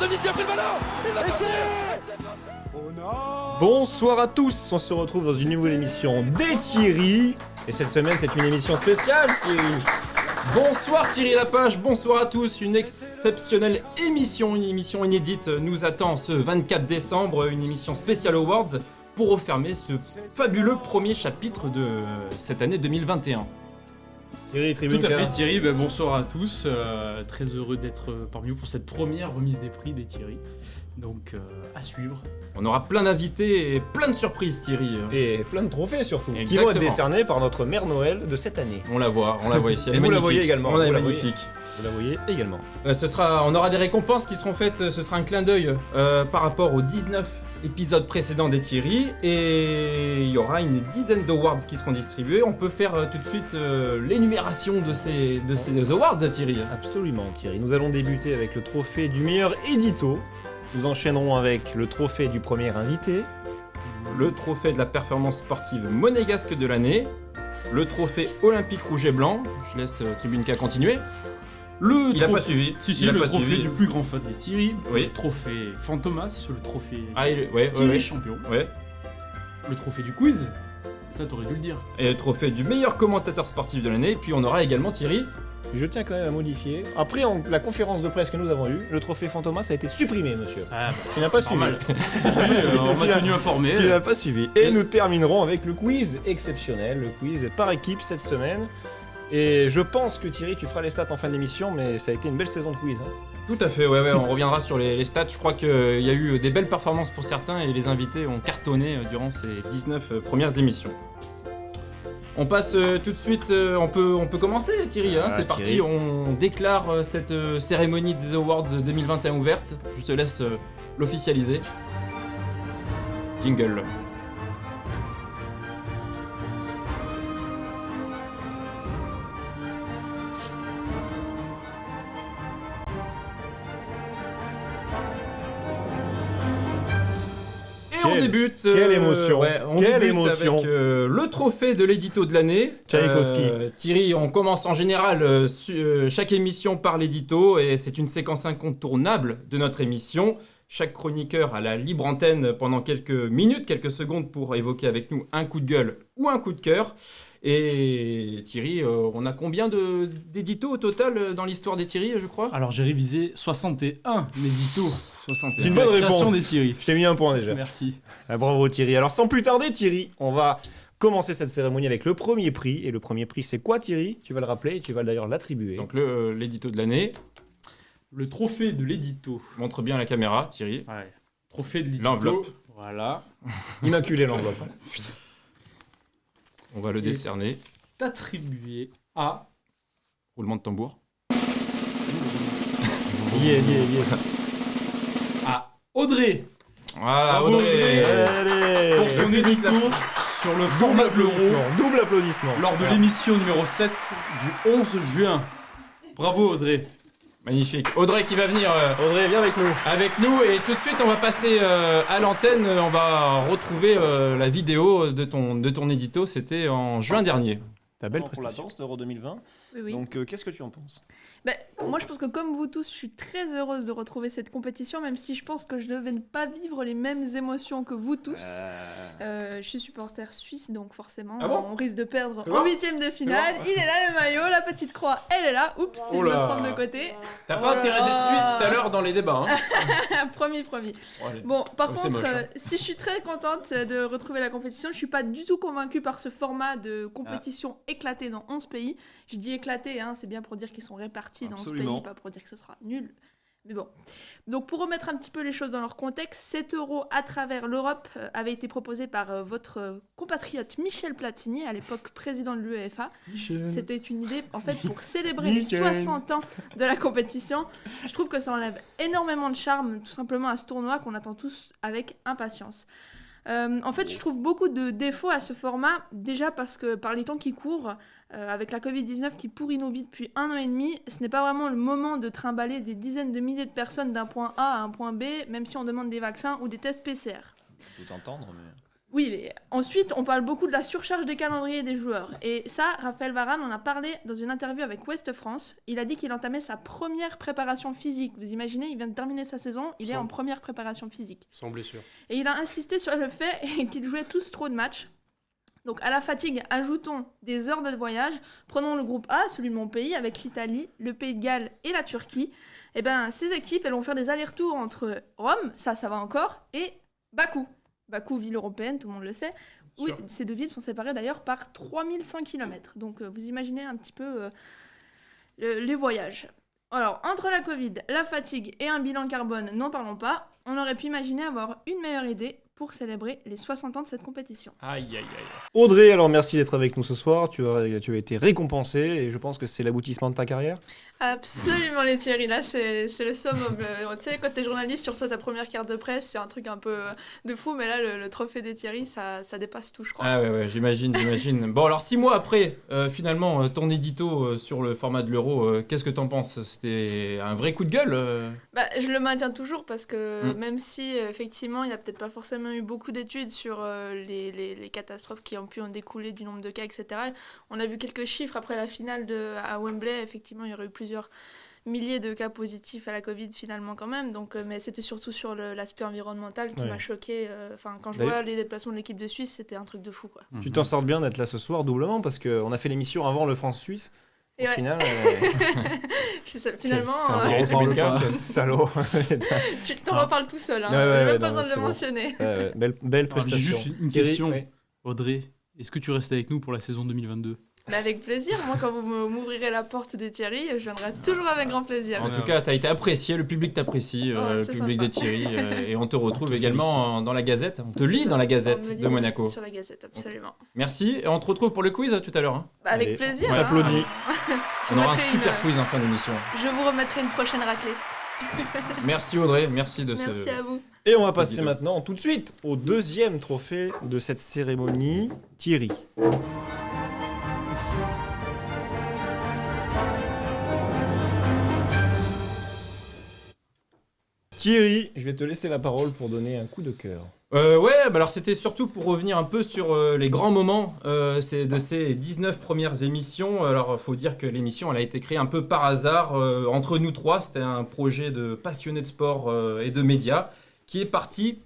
Denisi a pris le ballon. Il va passer. Bonsoir à tous, on se retrouve dans une nouvelle émission des Thierry. Et cette semaine, c'est une émission spéciale, Thierry. Bonsoir Thierry Lapage, bonsoir à tous. Une exceptionnelle émission, une émission inédite nous attend ce 24 décembre, une émission spéciale Awards pour refermer ce fabuleux premier chapitre de cette année 2021. Thierry, Tribune Tout à fait K. Thierry, bonsoir à tous, très heureux d'être parmi vous pour cette première remise des prix des Thierry. Donc à suivre. On aura plein d'invités et plein de surprises Thierry. Et plein de trophées surtout, qui Exactement. vont être décernés par notre mère Noël de cette année. On la voit ici. Elle Et est vous la magnifique. voyez également, On vous est la magnifique. Vous la voyez également. On aura des récompenses qui seront faites, ce sera un clin d'œil par rapport aux 19 épisodes précédents des Thierry, et il y aura une dizaine d'awards qui seront distribués. On peut faire tout de suite l'énumération de ces awards, Thierry. Absolument, Thierry. Nous allons débuter avec le trophée du meilleur édito. Nous enchaînerons avec le trophée du premier invité. Le trophée de la performance sportive monégasque de l'année, le trophée olympique rouge et blanc, je laisse Tribune K continuer. Il a pas suivi. Si, Il a le pas trophée suivi. du plus grand fan des Thierry, Oui. le trophée Fantomas, le trophée Ouais, Thierry champion, ouais. le trophée du quiz, ça t'aurais dû le dire. Et le trophée du meilleur commentateur sportif de l'année, puis on aura également Thierry. Je tiens quand même à modifier. Après la conférence de presse que nous avons eue, le trophée Fantomas a été supprimé, monsieur. Ah, Tu n'as pas suivi. normal. On m'a tenu informé. Tu n'as pas suivi. Et nous terminerons avec le quiz exceptionnel, le quiz par équipe cette semaine. Et je pense que Thierry, tu feras les stats en fin d'émission, mais ça a été une belle saison de quiz. Hein. Tout à fait, ouais, on reviendra sur les stats. Je crois qu'il y a eu des belles performances pour certains et les invités ont cartonné durant ces 19 premières émissions. On passe tout de suite, on peut commencer Thierry, hein, c'est parti, Thierry. on déclare cette cérémonie des Awards 2021 ouverte. Je te laisse l'officialiser. Jingle. Et on Quelle- débute. quelle émotion. On Quelle débute émotion. avec le trophée de l'édito de l'année. Tchaïkovski. Thierry, on commence en général chaque émission par l'édito et c'est une séquence incontournable de notre émission. Chaque chroniqueur a la libre antenne pendant quelques minutes, quelques secondes pour évoquer avec nous un coup de gueule ou un coup de cœur. Et Thierry, on a combien d'éditos au total dans l'histoire des Thierry, je crois Alors j'ai révisé 61 l'édito. 61. C'est une bonne La création réponse. des Thierry. Je t'ai mis un point déjà. Merci. Ah, bravo Thierry. Alors sans plus tarder Thierry, on va commencer cette cérémonie avec le premier prix. Et le premier prix c'est quoi Thierry? Tu vas le rappeler et tu vas d'ailleurs l'attribuer. Donc l'édito de l'année. Le trophée de l'édito. Montre bien la caméra, Thierry. Ouais. Trophée de l'édito. L'enveloppe. Voilà. Immaculé l'enveloppe. On va le Et- décerner. Attribué à Roulement de tambour. Yeah. Audrey Voilà, Bravo, Audrey. Allez. pour son édito sur le Double formable euro applaudissement. Double applaudissement. lors de l'émission numéro 7 du 11 juin. Bravo Audrey. Magnifique. Audrey qui va venir Audrey, viens avec nous. avec nous et tout de suite on va passer à l'antenne. On va retrouver la vidéo de ton édito. C'était en juin dernier. Ta belle Pour la prestation. danse d'Euro 2020. Oui. Donc, qu'est-ce que tu en penses? Moi, je pense que comme vous tous, je suis très heureuse de retrouver cette compétition, même si je pense que je ne vais pas vivre les mêmes émotions que vous tous. Je suis supporter suisse, donc forcément, Ah bon on risque de perdre C'est en bon 8ème de finale. Il est là le maillot, la petite croix, elle est là. Oups, si je Oh me là. trompe de côté. T'as pas intérêt d'être suisse tout à l'heure dans les débats. Hein. promis. Bon, allez. Bon, par Oh, c'est contre, moche, hein. si je suis très contente de retrouver la compétition, je suis pas du tout convaincue par ce format de compétition éclaté dans 11 pays. Je dis éclaté, hein, c'est bien pour dire qu'ils sont répartis dans 11 Absolument. pays, pas pour dire que ce sera nul. Mais bon. Donc pour remettre un petit peu les choses dans leur contexte, 7 euros à travers l'Europe avait été proposé par votre compatriote Michel Platini, à l'époque président de l'UEFA. C'était une idée, en fait, pour célébrer les 60 ans de la compétition. Je trouve que ça enlève énormément de charme, tout simplement, à ce tournoi qu'on attend tous avec impatience. En fait, je trouve beaucoup de défauts à ce format, déjà parce que par les temps qui courent, avec la Covid-19 qui pourrit nos vies depuis 1 an et demi, ce n'est pas vraiment le moment de trimballer des dizaines de milliers de personnes d'un point A à un point B, même si on demande des vaccins ou des tests PCR. On peut t'entendre, mais. Oui, mais ensuite, on parle beaucoup de la surcharge des calendriers des joueurs. Et ça, Raphaël Varane en a parlé dans une interview avec Ouest France. Il a dit qu'il entamait sa première préparation physique. Vous imaginez, il vient de terminer sa saison, il est en première préparation physique. Sans blessure. Et il a insisté sur le fait qu'ils jouaient tous trop de matchs. Donc à la fatigue, ajoutons des heures de voyage. Prenons le groupe A, celui de mon pays, avec l'Italie, le Pays de Galles et la Turquie. Et bien, ces équipes, elles vont faire des allers-retours entre Rome, ça va encore, et Bakou. Bakou, ville européenne, tout le monde le sait. Oui, ces deux villes sont séparées d'ailleurs par 3100 km. Donc vous imaginez un petit peu les voyages. Alors, entre la Covid, la fatigue et un bilan carbone, n'en parlons pas, on aurait pu imaginer avoir une meilleure idée pour célébrer les 60 ans de cette compétition. Aïe, aïe, aïe. Audrey, alors merci d'être avec nous ce soir. Tu as été récompensée et je pense que c'est l'aboutissement de ta carrière. Absolument, les Thierry. Là, c'est le summum. Tu sais, quand t'es journaliste, tu reçois ta première carte de presse, c'est un truc un peu de fou, mais là, le trophée des Thierry, ça dépasse tout, je crois. Ah ouais, j'imagine. Bon, alors 6 mois après, finalement, ton édito sur le format de l'Euro, qu'est-ce que t'en penses? C'était un vrai coup de gueule Je le maintiens toujours parce que même si, effectivement, il n'y a peut-être pas forcément eu beaucoup d'études sur les catastrophes qui ont pu en découler du nombre de cas, etc. On a vu quelques chiffres après la finale à Wembley. Effectivement, il y aurait eu plusieurs milliers de cas positifs à la Covid finalement quand même. Donc, mais c'était surtout sur l'aspect environnemental qui m'a choqué. Quand je vois les déplacements de l'équipe de Suisse, c'était un truc de fou, quoi. Tu t'en sors bien d'être là ce soir doublement parce qu'on a fait l'émission avant le France-Suisse. Et au final, finalement, quel salaud. Tu t'en reparles tout seul, hein. Même pas besoin de le mentionner. Belle prestation. J'ai juste une question, Audrey. Est-ce que tu restes avec nous pour la saison 2022 ? Avec plaisir. Moi, quand vous m'ouvrirez la porte des Thierry, je viendrai toujours avec grand plaisir. En tout cas, t'as été apprécié, le public t'apprécie, le public sympa. des Thierry, et on te retrouve également dans la Gazette. On te lit dans la Gazette de Monaco. Sur la Gazette, absolument. Merci, et on te retrouve pour le quiz tout à l'heure. Hein. Avec plaisir. On t'applaudit. On aura un super quiz en fin d'émission. Je vous remettrai une prochaine raclée. Merci Audrey, merci de Merci à vous. Et on va passer maintenant tout de suite au deuxième trophée de cette cérémonie, Thierry. Thierry, je vais te laisser la parole pour donner un coup de cœur. Alors c'était surtout pour revenir un peu sur les grands moments de ces 19 premières émissions. Alors faut dire que l'émission elle a été créée un peu par hasard entre nous trois. C'était un projet de passionnés de sport et de médias qui est parti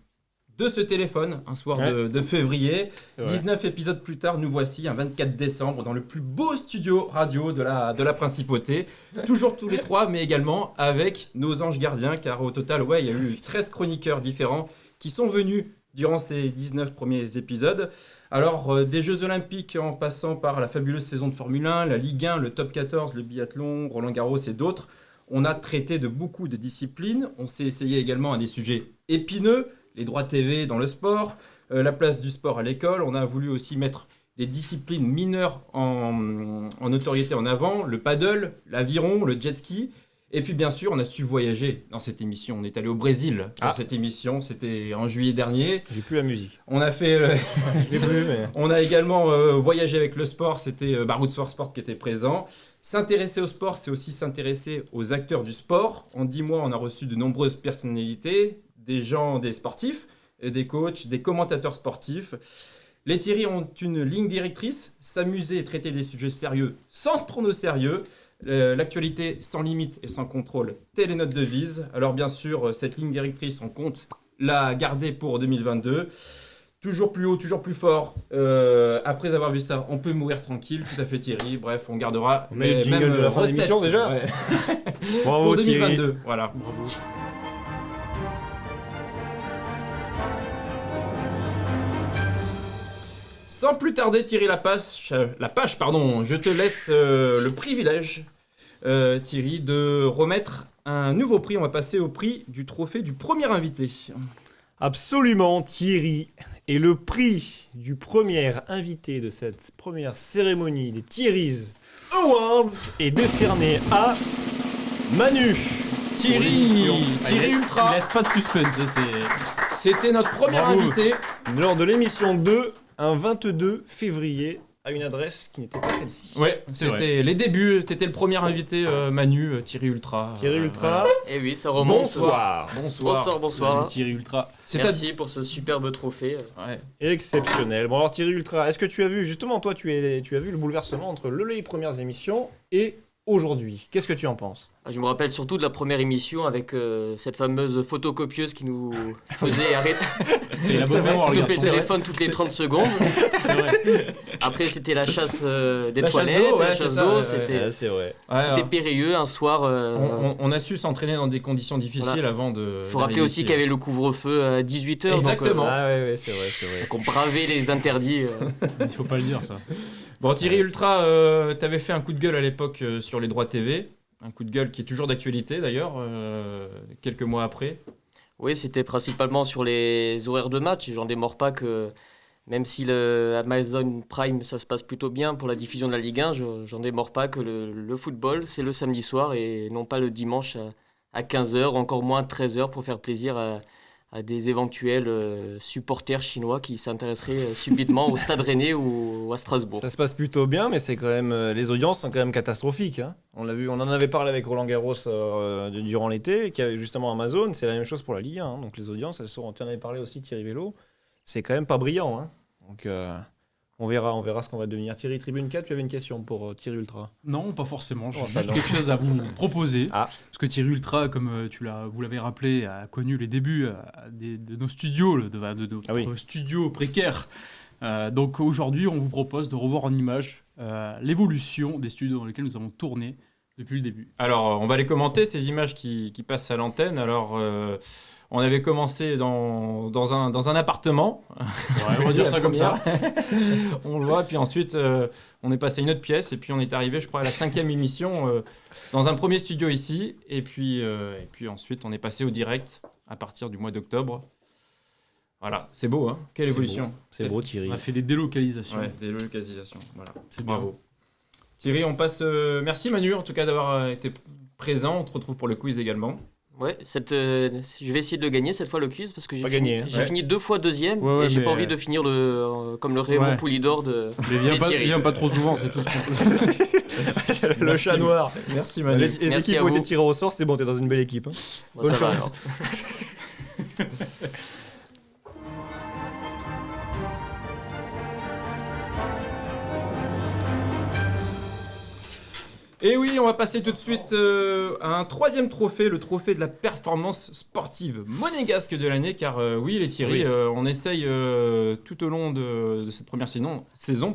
de ce téléphone un soir de février. 19 épisodes plus tard, nous voici un 24 décembre dans le plus beau studio radio de la Principauté. Toujours tous les trois, mais également avec nos anges gardiens, car au total, il y a eu 13 chroniqueurs différents qui sont venus durant ces 19 premiers épisodes. Alors, des Jeux Olympiques en passant par la fabuleuse saison de Formule 1, la Ligue 1, le Top 14, le biathlon, Roland Garros et d'autres, on a traité de beaucoup de disciplines. On s'est essayé également à des sujets épineux, les droits TV dans le sport, la place du sport à l'école. On a voulu aussi mettre des disciplines mineures en notoriété en avant, le paddle, l'aviron, le jet ski. Et puis bien sûr, on a su voyager dans cette émission. On est allé au Brésil dans cette émission, c'était en juillet dernier. J'ai plus la musique. On a fait... Je l'ai plus, mais... On a également voyagé avec le sport, c'était Roots for Sport qui était présent. S'intéresser au sport, c'est aussi s'intéresser aux acteurs du sport. En 10 mois, on a reçu de nombreuses personnalités, des sportifs, des coachs, des commentateurs sportifs. Les Thierry ont une ligne directrice, s'amuser et traiter des sujets sérieux sans se prendre au sérieux. L'actualité sans limite et sans contrôle, telle est notre devise. Alors bien sûr, cette ligne directrice, on compte la garder pour 2022. Toujours plus haut, toujours plus fort. Après avoir vu ça, on peut mourir tranquille, tout à fait Thierry. Bref, on gardera on met le jingle de la fin d'émission déjà. Bravo, pour 2022, Thierry. Voilà. Bravo. Sans plus tarder, Thierry Lapage, je te laisse le privilège, Thierry, de remettre un nouveau prix. On va passer au prix du trophée du premier invité. Absolument, Thierry. Et le prix du premier invité de cette première cérémonie des Thierry's Awards est décerné à Manu. Thierry Ultra. Il laisse pas de suspense, C'était notre premier invité. Lors de l'émission 2, un 22 février à une adresse qui n'était pas celle-ci. Ouais, c'était les débuts. T'étais le premier invité, Manu, Thierry Ultra. Thierry Ultra, Et oui, ça remonte. bonsoir. Bonsoir. Thierry Ultra. Merci pour ce superbe trophée. Ouais. Exceptionnel. Bon alors Thierry Ultra, est-ce que tu as vu, justement toi tu as vu le bouleversement entre les premières émissions et aujourd'hui? Qu'est-ce que tu en penses? Je me rappelle surtout de la première émission avec cette fameuse photocopieuse qui nous faisait arrêter Et la bonne mémoire, le stopper le garçon. téléphone toutes les 30 secondes. C'est vrai. Après, c'était la chasse des La chasse toilettes, d'eau, ouais, la c'est chasse ça, d'eau. ouais, C'était C'est vrai. Ouais, c'était périlleux un soir. on a su s'entraîner dans des conditions difficiles Voilà. avant de. Faut rappeler aussi qu'il y avait le couvre-feu à 18h. Exactement. Ah ouais, c'est vrai. Donc, on bravait les interdits. Il faut pas le dire, ça. Bon, Thierry Ultra, t'avais fait un coup de gueule à l'époque sur les droits TV. Un coup de gueule qui est toujours d'actualité d'ailleurs, quelques mois après. Oui, c'était principalement sur les horaires de match. Et j'en démords pas que, même si le Amazon Prime, ça se passe plutôt bien pour la diffusion de la Ligue 1, j'en démords pas que le football, c'est le samedi soir et non pas le dimanche à 15h, encore moins 13h pour faire plaisir à des éventuels supporters chinois qui s'intéresseraient subitement au Stade Rennais ou à Strasbourg. Ça se passe plutôt bien, mais c'est quand même les audiences sont quand même catastrophiques. Hein. On l'a vu, on en avait parlé avec Roland Garros durant l'été, qui avait justement Amazon. C'est la même chose pour la Ligue 1. Hein. Donc les audiences, elles sont. Tu en avais parlé aussi, Thierry Vélo. C'est quand même pas brillant. Hein. Donc on verra ce qu'on va devenir. Thierry Tribune 4, tu avais une question pour Thierry Ultra. Non, pas forcément. J'ai Oh, ça juste non. quelque chose à vous proposer. Ah. Parce que Thierry Ultra, comme vous l'avez rappelé, a connu les débuts de nos studios, de notre Ah oui. studio précaire. Donc aujourd'hui, on vous propose de revoir en images l'évolution des studios dans lesquels nous avons tourné depuis le début. Alors, on va les commenter, ces images qui passent à l'antenne. Alors, on avait commencé dans un appartement. on va dire ça comme ça. On le voit, puis ensuite, on est passé à une autre pièce, et puis on est arrivé, je crois, à la 5e émission, dans un premier studio ici, et puis ensuite, on est passé au direct à partir du mois d'octobre. Voilà, c'est beau, hein? Quelle C'est évolution. C'est beau, Thierry. On a fait des délocalisations. Ouais, des localisations, voilà. C'est bien. Bravo. Thierry, on passe... merci Manu, en tout cas, d'avoir été présent. On te retrouve pour le quiz également. Ouais, je vais essayer de le gagner cette fois le quiz parce que j'ai Pas fini, gagné, hein. j'ai Ouais. fini 2 fois deuxième Ouais, et j'ai mais, pas envie de finir comme le Raymond Ouais. Poulidor de. Mais Et Thierry. viens pas trop souvent, c'est tout ce qu'on peut. Le chat noir. Merci Manu. Les Merci équipes à ont été vous. tirées au sort, c'est bon, t'es dans une belle équipe. Hein. Bon, Bonne ça va, chance. alors. Et oui, on va passer tout de suite à un troisième trophée, le trophée de la performance sportive monégasque de l'année, car oui, les Thierry, Oui. on essaye tout au long de cette première saison,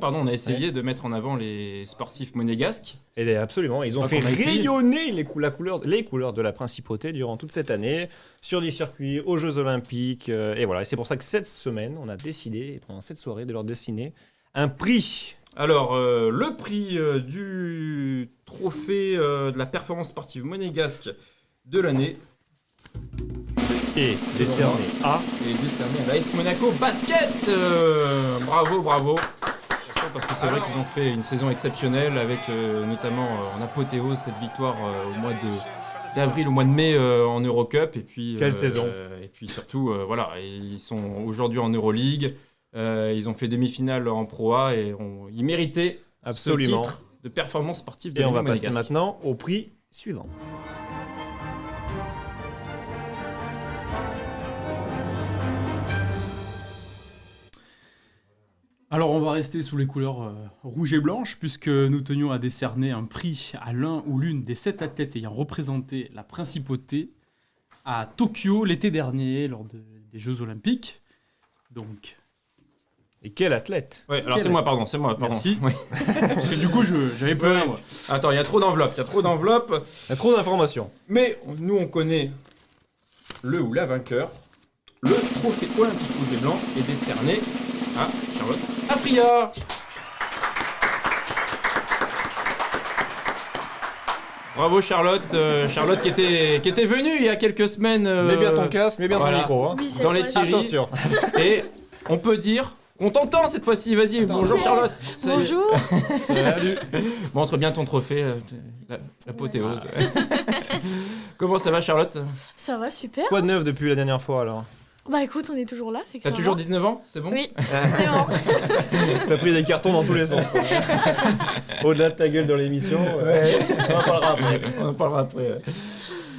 on a essayé de mettre en avant les sportifs monégasques. Et absolument, ils ont pas fait qu'on a essayé. rayonner les couleurs de la principauté durant toute cette année, sur des circuits, aux Jeux Olympiques. Et voilà, et c'est pour ça que cette semaine, on a décidé, pendant cette soirée, de leur dessiner un prix. Alors, le prix du trophée de la performance sportive monégasque de l'année Et décerné à... est décerné à l'AS Monaco Basket. Bravo, bravo. Parce que c'est vrai qu'ils ont fait une saison exceptionnelle avec notamment en apothéose cette victoire au mois d'avril, au mois de mai en Eurocup. Et puis, Quelle saison. Et puis surtout, voilà, ils sont aujourd'hui en Euroleague. Ils ont fait demi-finale en Pro A et ils méritaient Absolument. ce titre de performance sportive de Et on va l'année passer monégasque. maintenant au prix suivant. Alors on va rester sous les couleurs rouge et blanche puisque nous tenions à décerner un prix à l'un ou l'une des 7 athlètes ayant représenté la principauté à Tokyo l'été dernier lors des Jeux Olympiques. Donc, Et quel athlète! Ouais, alors c'est moi, pardon. Merci. Oui. parce que du coup j'avais peur. Ouais. moi. Attends, il y a trop d'enveloppes, Il y a trop d'informations. Mais nous, on connaît le ou la vainqueur. Le trophée olympique rouge et blanc est décerné à Charlotte Afria. Bravo Charlotte, Charlotte qui était venue il y a quelques semaines Mets bien ton casque, mets bien voilà. ton micro. Hein. Oui, cette dans les fois-ci. Thierry. Attention. Et on peut dire qu'on t'entend cette fois-ci, vas-y, bonjour Charlotte. Ça y est. Bonjour. Salut. Montre bien ton trophée, l'apothéose. Comment ça va Charlotte? Ça va, super. Quoi de neuf depuis la dernière fois alors? Bah écoute, on est toujours là, c'est que T'as ça toujours va. 19 ans, c'est bon? Oui, c'est bon. T'as pris des cartons dans tous les sens. Au-delà de ta gueule dans l'émission, on en parlera après. On en parlera après. Ouais.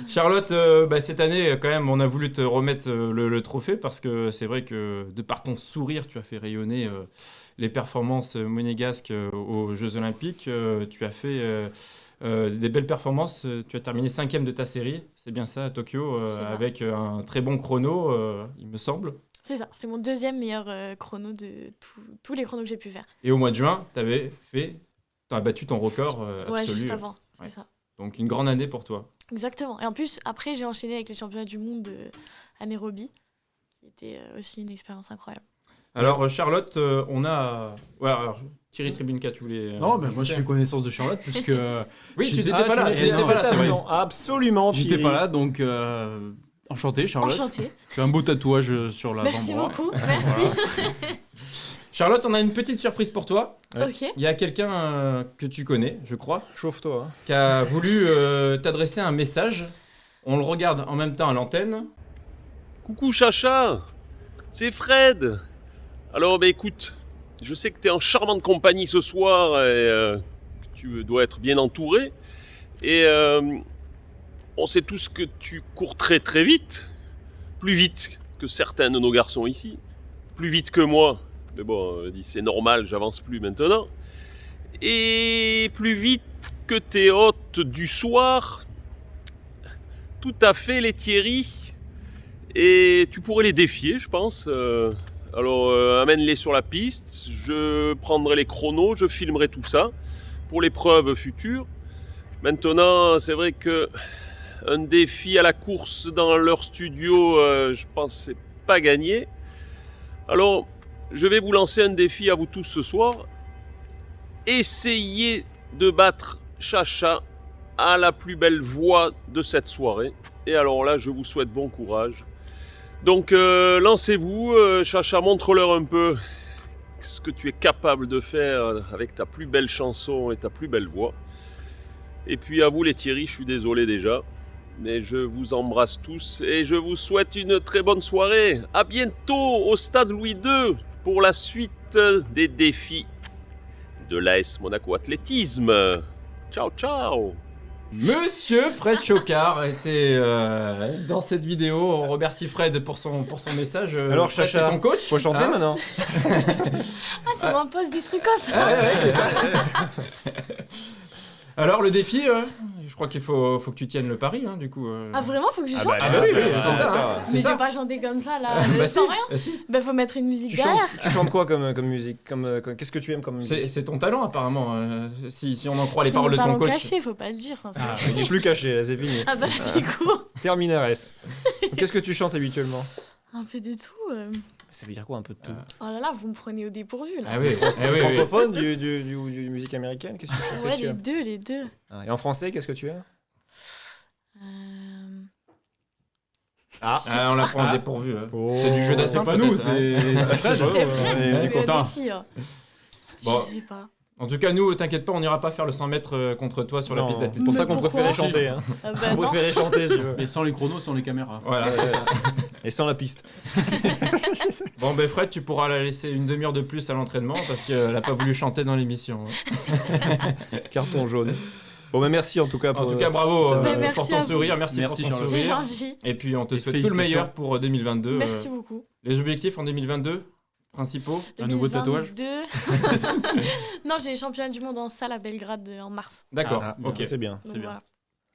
Charlotte, cette année, quand même, on a voulu te remettre le trophée parce que c'est vrai que de par ton sourire, tu as fait rayonner les performances monégasques aux Jeux Olympiques. Tu as fait des belles performances. Tu as terminé 5e de ta série, c'est bien ça, à Tokyo, C'est ça. avec un très bon chrono, il me semble. C'est ça, c'était mon 2e meilleur chrono de tous les chronos que j'ai pu faire. Et au mois de juin, tu as battu ton record Ouais, absolu. juste avant, Ouais. c'est ça. Donc une grande année pour toi. Exactement. Et en plus, après, j'ai enchaîné avec les championnats du monde à Nairobi, qui était aussi une expérience incroyable. Alors Charlotte, on a... Ouais, alors, Thierry Tribunka, tu voulais... Non, mais moi ajouter je fais connaissance de Charlotte puisque Oui, tu j'étais- n'étais pas là. tu tu n'étais m'étais pas là, c'est vrai. absent. Absolument, j'étais Thierry. pas là, donc enchanté Charlotte. Enchantée. J'ai un beau tatouage sur Merci l'avant-bras. beaucoup. Merci. Charlotte, on a une petite surprise pour toi. Ouais. Ok. Il y a quelqu'un que tu connais, je crois, Chauffe-toi. hein. qui a voulu t'adresser un message. On le regarde en même temps à l'antenne. Coucou Chacha, c'est Fred. Alors écoute, je sais que tu es en charmante compagnie ce soir et que tu dois être bien entouré. Et on sait tous que tu cours très très vite, plus vite que certains de nos garçons ici, plus vite que moi. Mais bon, c'est normal, j'avance plus maintenant. Et plus vite que tes hôtes du soir. Tout à fait, les Thierry. Et tu pourrais les défier, je pense. Alors, amène-les sur la piste. Je prendrai les chronos, je filmerai tout ça pour l'épreuve future. Maintenant, c'est vrai que un défi à la course dans leur studio, je pense que c'est pas gagné. Alors, je vais vous lancer un défi à vous tous ce soir. Essayez de battre Chacha à la plus belle voix de cette soirée. Et alors là, je vous souhaite bon courage. Donc, lancez-vous. Chacha, montre-leur un peu ce que tu es capable de faire avec ta plus belle chanson et ta plus belle voix. Et puis à vous les Thierry, je suis désolé déjà. Mais je vous embrasse tous et je vous souhaite une très bonne soirée. À bientôt au Stade Louis II pour la suite des défis de l'AS Monaco Athlétisme. Ciao, ciao. Monsieur Fred Chocard était dans cette vidéo. On remercie Fred pour son message. Alors, Fred, Chacha, c'est ton coach. Faut chanter Hein maintenant. Ah, ça m'impose des trucs comme ça. Ah ouais, c'est ça. Alors le défi, je crois qu'il faut que tu tiennes le pari, hein, du coup. Ah, vraiment, faut que je chante Ah bah oui, oui, c'est ça. attends. hein. Mais C'est je ça. vais pas chanter comme ça, là, Bah sans si, rien. bah si. Bah, faut mettre une musique Tu chantes, derrière. tu chantes quoi comme musique Qu'est-ce que tu aimes comme musique C'est ton talent apparemment, si on en croit les C'est paroles mon de ton talent coach. caché, faut pas le dire. Enfin, c'est- Il est plus caché, là, c'est fini. Ah bah là, c'est cool. Terminares. Qu'est-ce que tu chantes habituellement Un peu de tout. Ça veut dire quoi un peu de tout Oh là là, vous me prenez au dépourvu, là. Ah oui, ah oui, oui. Francophone, du musique américaine Qu'est-ce que tu chantes Ouais, Qu'est-ce que tu les deux. aimes Et en français, qu'est-ce que tu aimes Ah, on la prend au dépourvu. C'est du jeu C'est d'assin, pas nous, peut-être, hein. c'est Fred. C'est vrai, on est le content. défi, Bon. Je sais pas. En tout cas, nous, t'inquiète pas, on n'ira pas faire le 100 mètres contre toi sur la Non, piste C'est d'athlétisme. pour Mais ça qu'on pourquoi préférait chanter. Hein. Ah bah On non. préférait chanter, si tu veux. Et sans les chronos, sans les caméras. Voilà. Et sans la piste. Bon, ben Fred, tu pourras la laisser une demi-heure de plus à l'entraînement parce qu'elle a pas voulu chanter dans l'émission. Carton jaune. Bon, bah merci en tout cas pour. En tout cas, bravo Bah, merci pour ton à vous. sourire. Merci Merci, pour ton Charlotte. C'est sourire. gentil. Et puis, on te Et souhaite tout le félicitations. meilleur pour 2022. Merci beaucoup. Les objectifs en 2022 principaux. Un nouveau tatouage 2022. Non, j'ai les championnats du monde en salle à Belgrade en mars. D'accord, Ah, ok. C'est bien. Donc bien. voilà.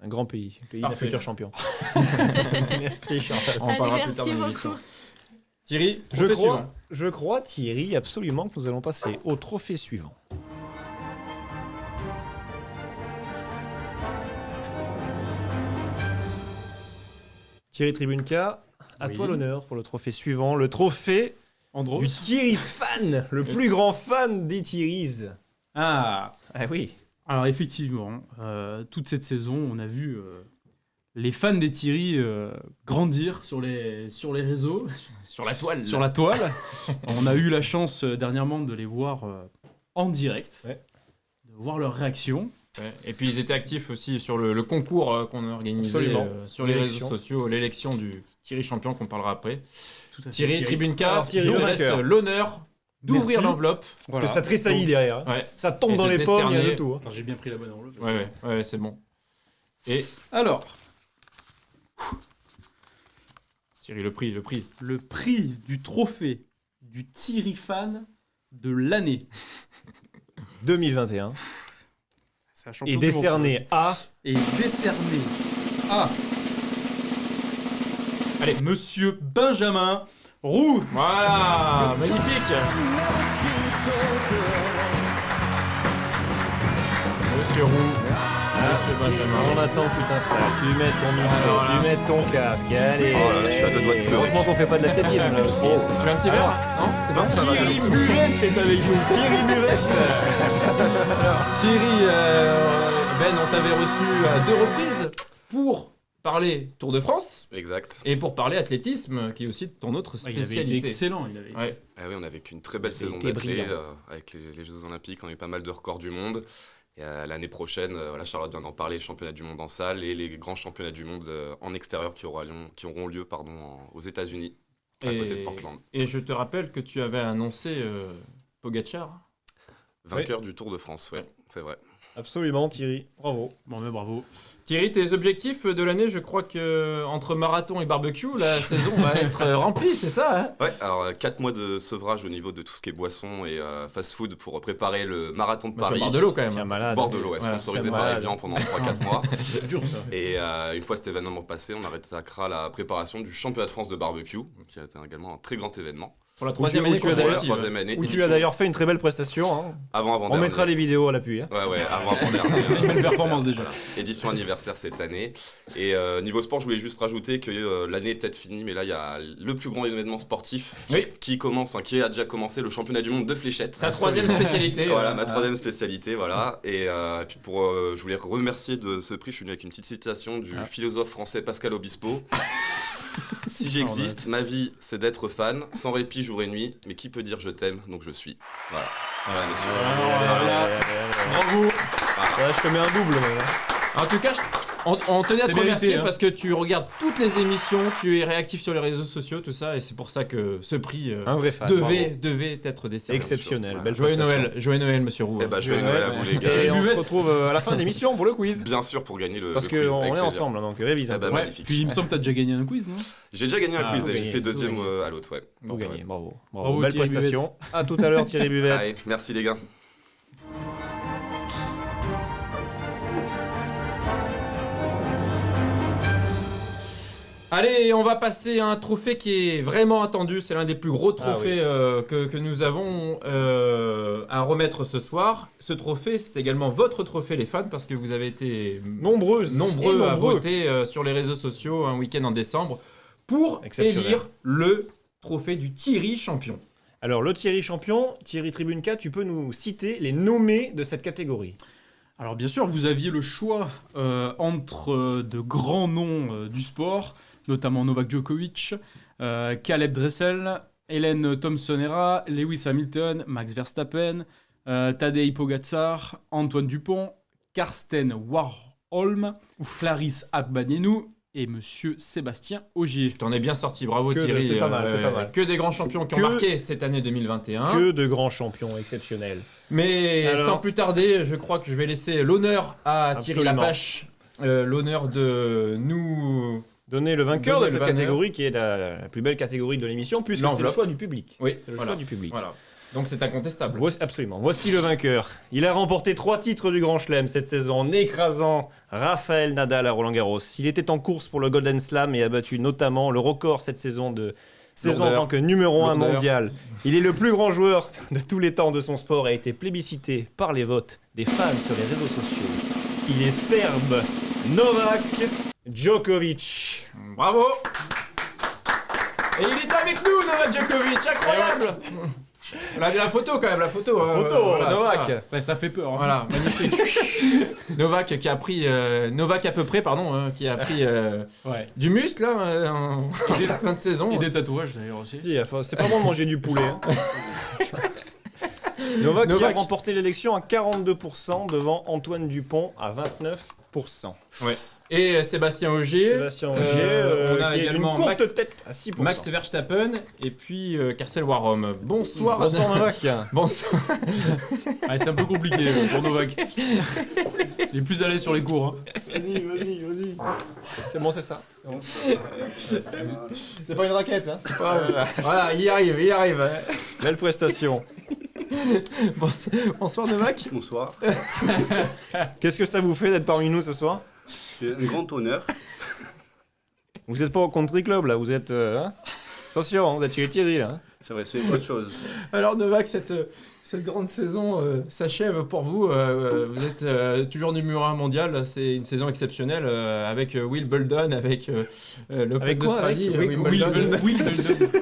Un grand pays. Pays Parfait. d'un futur champion. Merci Charlotte. On en Salut, parlera plus tard merci dans l'émission. beaucoup. Thierry, Je trophée crois, suivant. je crois, Thierry, absolument que nous allons passer au trophée suivant. Thierry Tribunka, à Oui. toi l'honneur pour le trophée suivant, le trophée Andros. du Thierry's fan, le plus grand fan des Thierry's. Ah, Ah oui. alors effectivement, toute cette saison, on a vu les fans des Thierry grandir sur les réseaux, Sur la toile. sur la toile. On a eu la chance dernièrement de les voir en direct, Ouais. de voir leurs réactions. Ouais. Et puis ils étaient actifs aussi sur le concours qu'on a organisé Absolument. sur les réseaux L'élection. sociaux, l'élection du Thierry Champion qu'on parlera après. Tout à fait. Thierry, Tribune 4, Alors, Thierry, je te le laisse vainqueur. l'honneur d'ouvrir Merci. l'enveloppe. Parce Voilà. que ça tressaillit Donc, derrière. hein. Ouais, Ça tombe Et dans de les pommes, il y a de décerner- tout. hein. Attends, j'ai bien pris la bonne enveloppe. ouais, c'est bon. Et Alors, Thierry, le prix. le prix du trophée du Thierry Fan de l'année. 2021. C'est un champion Et du monde, décerné à... ça. Et décerné à... Allez, Monsieur Benjamin Roux. Voilà, magnifique. Monsieur Roux, Monsieur Benjamin. On attend que tu t'installes, tu mets ton micro, Alors là. tu mets ton casque, allez. Oh là là, je suis à deux doigts de pleurer. Heureusement qu'on fait pas de l'athlétisme là aussi. Tu veux un petit verre? Non? C'est bon. Ça va, Thierry Buvette est avec nous, Thierry Buvette. Thierry, Ben, on t'avait reçu à 2 reprises pour parler Tour de France Exact. et pour parler athlétisme, qui est aussi ton autre Il avait été spécialité. excellent. Il avait été- Ouais. Ah oui, on a vécu une très belle Il saison était d'athlée brillant. avec les Jeux Olympiques. On a eu pas mal de records du monde. Et l'année prochaine, voilà, Charlotte vient d'en parler, les championnats du monde en salle et les grands championnats du monde en extérieur qui auront lieu aux États-Unis, à côté de Portland. Et je te rappelle que tu avais annoncé Pogacar. Vainqueur du Tour de France, ouais, c'est vrai. Absolument Thierry, bravo. Bon, mais bravo. Thierry, tes objectifs de l'année, je crois que entre marathon et barbecue, la saison va être remplie, c'est ça hein? Ouais, alors 4 mois de sevrage au niveau de tout ce qui est boisson et fast-food pour préparer le marathon de Bah, tu Paris. vas boire de l'eau quand Tiens même. malade. Bord de l'eau, ouais, Voilà, sponsorisé tiens, par malade. Evian pendant 3-4 mois. C'est dur ça. Et une fois cet événement passé, on attaquera la préparation du championnat de France de barbecue, qui a été également un très grand événement. Pour la troisième année où tu as Pour la consécutive. troisième année. Où tu as édition d'ailleurs fait une très belle prestation. hein. On avant-dernière. mettra les vidéos à l'appui. hein. Ouais, avant-dernière. C'est une belle performance déjà. Voilà. Édition anniversaire cette année. Et niveau sport, je voulais juste rajouter que l'année est peut-être finie, mais là, il y a le plus grand événement sportif Oui. qui a déjà commencé, le championnat du monde de fléchettes. Ta troisième spécialité. Voilà, ma troisième spécialité, voilà. Et puis je voulais remercier de ce prix, je suis venu avec une petite citation du philosophe français Pascal Obispo. Si j'existe, ma vie, c'est d'être fan, sans répit jour et nuit, mais qui peut dire je t'aime, donc je suis. Voilà. Voilà, messieurs. Bravo. Là, je te mets un double. même, hein. En tout cas, on tenait à C'est te remercier mérité, hein. parce que tu regardes toutes les émissions, tu es réactif sur les réseaux sociaux, tout ça, et c'est pour ça que ce prix Un vrai fan. devait être décerné. Exceptionnel, Voilà. belle Joyeux prestation. Joyeux Noël, monsieur Roux. Eh ben, joyeux Noël à vous, les gars. Et on se Buvette. retrouve à la fin de l'émission pour le quiz. Bien sûr, pour gagner le Parce le quiz, qu'on avec est plaisir. ensemble, donc révise un Ah bah, peu. Ouais. magnifique. Puis il me semble que t'as déjà gagné un quiz, non? J'ai déjà gagné un Ah, quiz vous et j'ai gagnez, fait vous deuxième gagnez. à l'autre, ouais. Vous gagnez, bravo. Bravo, Belle Thierry prestation. À tout à l'heure, Thierry Buvette. Allez, merci les gars. Allez, on va passer à un trophée qui est vraiment attendu. C'est l'un des plus gros trophées que nous avons à remettre ce soir. Ce trophée, c'est également votre trophée, les fans, parce que vous avez été nombreux à voter sur les réseaux sociaux un week-end en décembre pour Exceptionnel. élire le trophée du Thierry champion. Alors, le Thierry champion, Thierry Tribune 4, tu peux nous citer les nommés de cette catégorie. Alors bien sûr, vous aviez le choix entre de grands noms du sport, notamment Novak Djokovic, Caleb Dressel, Hélène Thompson-Herah, Lewis Hamilton, Max Verstappen, Tadej Pogacar, Antoine Dupont, Karsten Warholm, Clarisse Agbanienou et Monsieur Sébastien Ogier. Tu t'en es bien sorti, bravo Que de- Thierry. c'est pas mal, c'est pas mal. Que des grands champions qui ont Que- marqué cette année 2021. Que de grands champions exceptionnels. Mais Alors- sans plus tarder, je crois que je vais laisser l'honneur à Thierry Absolument. Lapache, l'honneur de nous... Donner le vainqueur Donner de le cette vainqueur. catégorie qui est la plus belle catégorie de l'émission puisque c'est le L'enveloppe. choix du public. Oui, C'est le voilà. choix du public. Voilà. Donc c'est incontestable. Absolument. Voici le vainqueur. Il a remporté 3 titres du Grand Chelem cette saison en écrasant Rafael Nadal à Roland-Garros. Il était en course pour le Golden Slam et a battu notamment le record cette saison en Lourdeur. tant que numéro 1 Lourdeur. mondial. Il est le plus grand joueur de tous les temps de son sport et a été plébiscité par les votes des fans sur les réseaux sociaux. Il est serbe, Novak Djokovic. Bravo. Et il est avec nous, Novak Djokovic, incroyable. La photo quand même, la photo. voilà, Novak. ça. Ouais, ça fait peur. Hein. Voilà, magnifique. Novak qui a pris... Novak à peu près, pardon, qui a pris Ouais. du muscle là, en plein de saison. Et des tatouages d'ailleurs aussi. Si, enfin, c'est pas bon de manger du poulet. hein. Novak qui a remporté l'élection à 42% devant Antoine Dupont à 29%. Et Sébastien Ogier. Sébastien Ogier, on a qui est également d'une courte Max, tête à 6%. Max Verstappen et puis Karcel Warom. Bonsoir. Bonsoir Novak. Bonsoir. Ah, c'est un peu compliqué pour Novak. Il est plus à l'aise sur les cours. Hein. Vas-y. C'est bon, c'est ça. C'est pas une raquette, hein. Voilà, il y arrive. Belle prestation. Bonsoir Novak. Bonsoir. Qu'est-ce que ça vous fait d'être parmi nous ce soir? C'est un grand honneur. Vous êtes pas au country club là, vous êtes... hein attention, vous êtes chez Thierry là. C'est vrai, c'est autre chose. Alors Novak, cette grande saison s'achève pour vous. Vous êtes toujours numéro 1 mondial. C'est une saison exceptionnelle avec Wimbledon, avec l'Open Avec quoi, d'Australie, avec Wimbledon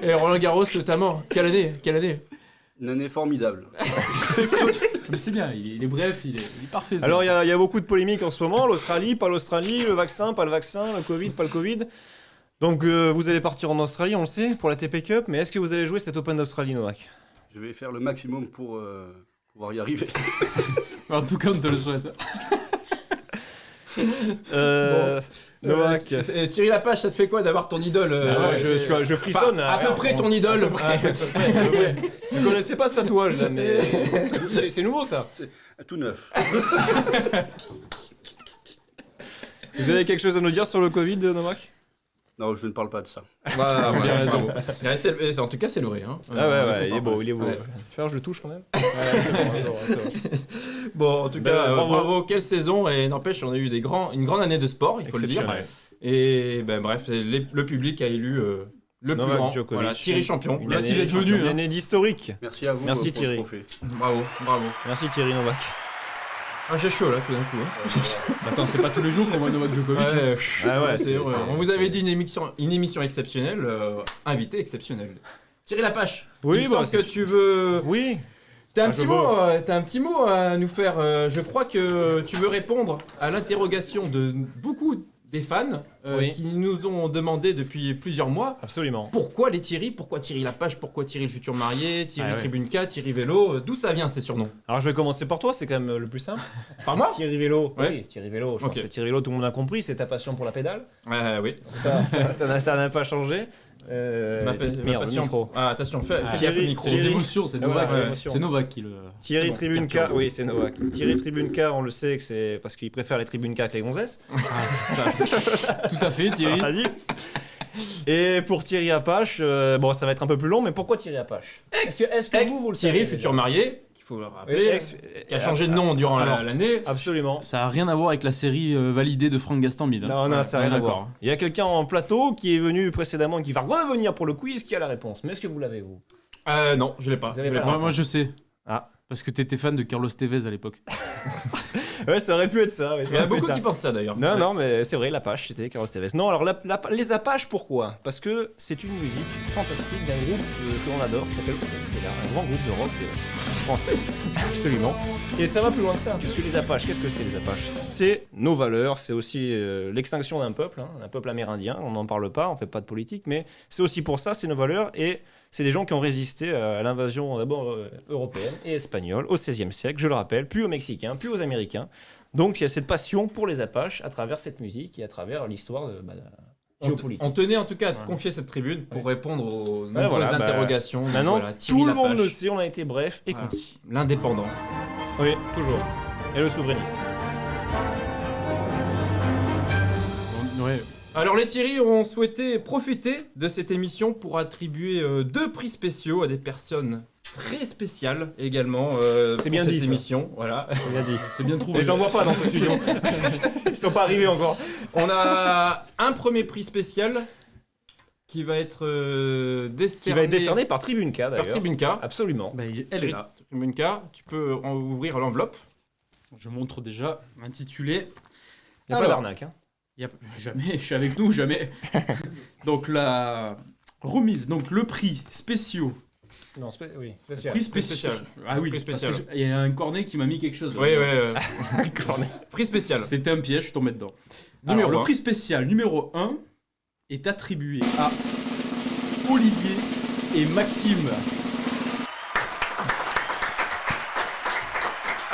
et Roland Garros notamment. Quelle année? Une année formidable. Mais c'est bien, il est bref, il est parfait. ça. Alors il y a beaucoup de polémiques en ce moment, l'Australie, pas l'Australie, le vaccin, pas le vaccin, le Covid, pas le Covid. Donc vous allez partir en Australie, on le sait, pour la TP Cup, mais est-ce que vous allez jouer cet Open d'Australie, Novak? Je vais faire le maximum pour pouvoir y arriver. En tout cas, on te le souhaite. Novak. Thierry Lapage, ça te fait quoi d'avoir ton idole Je frissonne. à peu près ton idole. Vous connaissez pas ce tatouage là, mais c'est nouveau ça. Tout neuf. Vous avez quelque chose à nous dire sur le Covid, Novak? Non, je ne parle pas de ça. Voilà, bien raison. En tout cas, c'est vrai. Hein. Ah ouais, il est beau. Ouais. Faire, je le touche quand même. C'est bon. Bon, en tout cas, bravo, quelle saison. Et n'empêche, on a eu une grande année de sport, il faut le dire. Et bref, le public a élu le plus grand. Djokovic. Voilà, Thierry champion. Merci d'être venu. Une année d'historique. Merci à vous. Merci pour Thierry. ce trophée. Bravo. Merci Thierry Novak. Ah, j'ai chaud là tout d'un coup. Hein. Attends, c'est pas tous les jours qu'on voit Novak Djokovic. C'est vrai. On vous avait dit une émission exceptionnelle, invité exceptionnel. Thierry Lapage. Oui, il me semble que tu veux. Oui. T'as un petit mot à nous faire. Je crois que tu veux répondre à l'interrogation de beaucoup des fans qui nous ont demandé depuis plusieurs mois. Absolument. Pourquoi les Thierry? Pourquoi Thierry Lapage? Pourquoi Thierry le futur marié? Thierry Tribune K, Thierry Vélo? D'où ça vient ces surnoms? Alors je vais commencer par toi, c'est quand même le plus simple. Par moi? Thierry Vélo. Ouais. Oui, Thierry Vélo. Je pense que Thierry Vélo, tout le monde a compris, c'est ta passion pour la pédale. Oui. Ça n'a pas changé. Ma passion. Micro. Ah, attention, fais gaffe Thierry- le micro. C'est Thierry- les émotions, c'est Ah, voilà, Novak. l'émotion. C'est Novak qui le. Thierry C'est bon, Tribune K, perturbe. oui c'est Novak. Thierry Tribune K, on le sait que c'est parce qu'il préfère les Tribunes K que les gonzesses. Tout à fait, Thierry. Ça, on a dit. Et pour Thierry Apache, bon ça va être un peu plus long, mais pourquoi Thierry Apache? Est-ce que vous le savez Thierry, déjà? futur marié, qu'il faut le rappeler, qui a changé de nom durant l'année. Absolument. Ça n'a rien à voir avec la série validée de Franck Gastambide. Non, ça n'a rien à d'accord. voir. Il y a quelqu'un en plateau qui est venu précédemment et qui va revenir pour le quiz, qui a la réponse. Mais est-ce que vous l'avez, vous? Non, je l'ai pas. Vous avez Je l'ai pas. pas. Moi, je sais. Ah. Parce que t'étais fan de Carlos Tevez à l'époque. Ouais, ça aurait pu être ça. Il y en a beaucoup qui pensent ça d'ailleurs. Non, mais c'est vrai, l'Apache, c'était Carlos Tevez. Non, alors les Apaches, pourquoi? Parce que c'est une musique fantastique d'un groupe que l'on adore, qui s'appelle Hotel Stellar, un grand groupe de rock français. Absolument. Et ça va plus loin que ça, puisque les Apaches, qu'est-ce que c'est les Apaches? C'est nos valeurs, c'est aussi l'extinction d'un peuple amérindien, on n'en parle pas, on fait pas de politique, mais c'est aussi pour ça, c'est nos valeurs, et c'est des gens qui ont résisté à l'invasion d'abord européenne et espagnole au XVIe siècle, je le rappelle, puis aux Mexicains, puis aux Américains. Donc il y a cette passion pour les Apaches à travers cette musique et à travers l'histoire géopolitique. On tenait en tout cas à te confier cette tribune pour répondre aux nombreuses voilà, interrogations. Maintenant, Thierry tout le monde Lapage. le sait, on a été bref et Voilà. concis. L'indépendant. Oui, toujours. Et le souverainiste. Ouais. Alors les Thierry ont souhaité profiter de cette émission pour attribuer 2 prix spéciaux à des personnes très spéciales également C'est pour bien cette dit, ça. émission. Voilà. C'est bien dit. C'est bien trouvé. Et j'en vois pas dans ce studio. Ils sont pas arrivés encore. On a un premier prix spécial qui va être décerné Qui va être décerné par Tribune K par d'ailleurs. Tribune K. Absolument. Bah, elle est Thierry, là. Tribune K, tu peux ouvrir l'enveloppe. Je montre déjà l'intitulé. Il n'y a pas Alors, d'arnaque. Hein. Jamais, je suis avec nous, jamais. Donc la remise, donc le prix spéciaux. Non, oui. Prix spécial. Ah oui, Prix spécial. parce que il y a un cornet qui m'a mis quelque chose. là. Oui. Prix spécial. C'était un piège, je suis tombé dedans. Numéro Alors, un. le prix spécial numéro 1 est attribué à Olivier et Maxime.